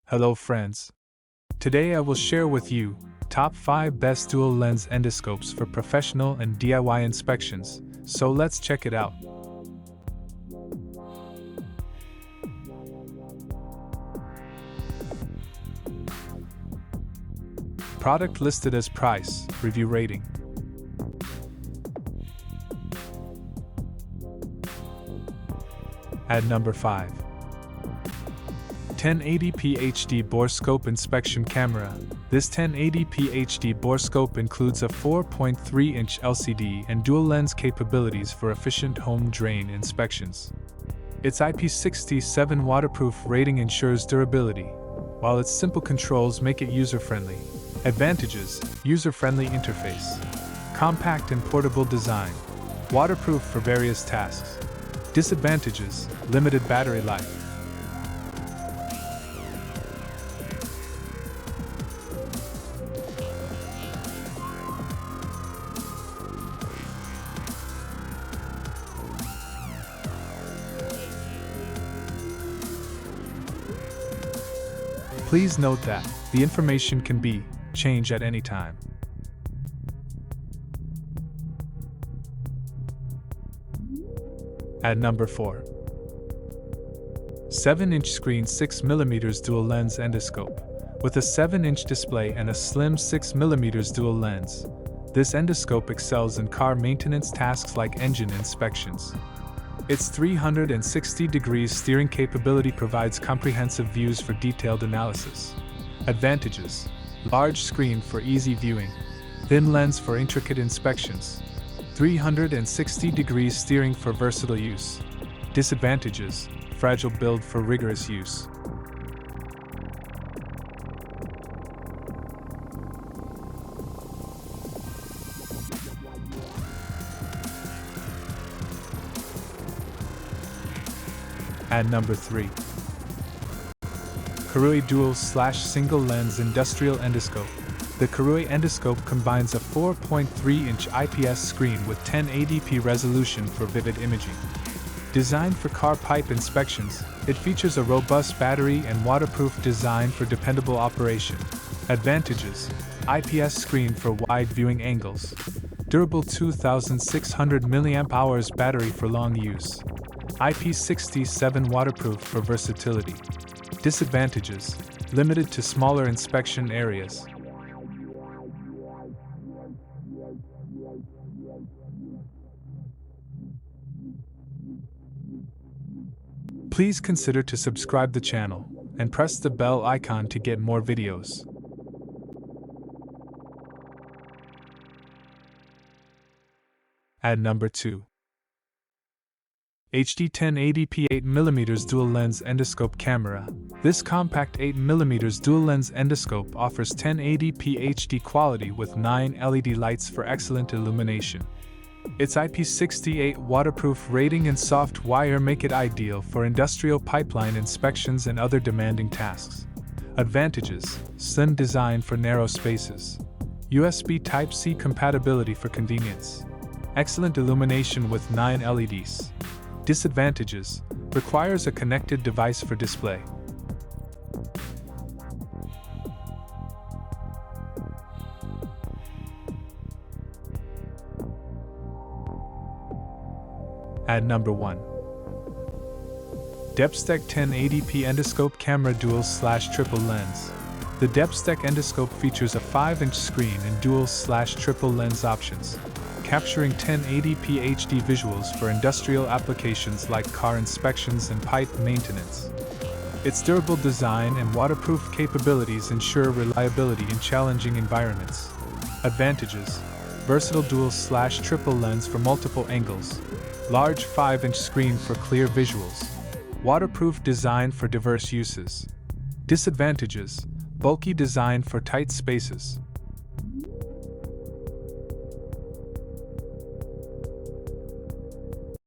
Hello friends. Today I will share with you top 5 best dual lens endoscopes for professional and DIY inspections, so let's check it out. Product listed as price, review rating. At number 5. 1080p HD Borescope Inspection Camera. This 1080p HD Borescope includes a 4.3-inch LCD and dual lens capabilities for efficient home drain inspections. Its IP67 waterproof rating ensures durability, while its simple controls make it user-friendly. Advantages: user-friendly interface, compact and portable design, waterproof for various tasks. Disadvantages: limited battery life. Please note that the information can be changed at any time. At number 4. 7-inch screen 6mm dual lens endoscope. With a 7-inch display and a slim 6mm dual lens, this endoscope excels in car maintenance tasks like engine inspections. Its 360-degree steering capability provides comprehensive views for detailed analysis. Advantages: large screen for easy viewing, thin lens for intricate inspections, 360-degree steering for versatile use. Disadvantages: fragile build for rigorous use. At number 3. KERUI Dual/Single Lens Industrial Endoscope. The KERUI endoscope combines a 4.3-inch IPS screen with 1080p resolution for vivid imaging. Designed for car pipe inspections, it features a robust battery and waterproof design for dependable operation. Advantages: IPS screen for wide viewing angles, durable 2600 mAh battery for long use, IP67 waterproof for versatility. Disadvantages: limited to smaller inspection areas. Please consider to subscribe the channel and press the bell icon to get more videos. At number 2. HD 1080p 8mm dual lens endoscope camera. This compact 8mm dual lens endoscope offers 1080p HD quality with 9 LED lights for excellent illumination. Its IP68 waterproof rating and soft wire make it ideal for industrial pipeline inspections and other demanding tasks. Advantages: slim design for narrow spaces, USB Type-C compatibility for convenience, excellent illumination with 9 LEDs. Disadvantages: requires a connected device for display. At number 1. DEPSTECH 1080p Endoscope Camera Dual/Triple Lens. The DEPSTECH endoscope features a 5-inch screen and dual/triple lens options, capturing 1080p HD visuals for industrial applications like car inspections and pipe maintenance. Its durable design and waterproof capabilities ensure reliability in challenging environments. Advantages: versatile dual/triple lens for multiple angles, large 5-inch screen for clear visuals, waterproof design for diverse uses. Disadvantages: bulky design for tight spaces,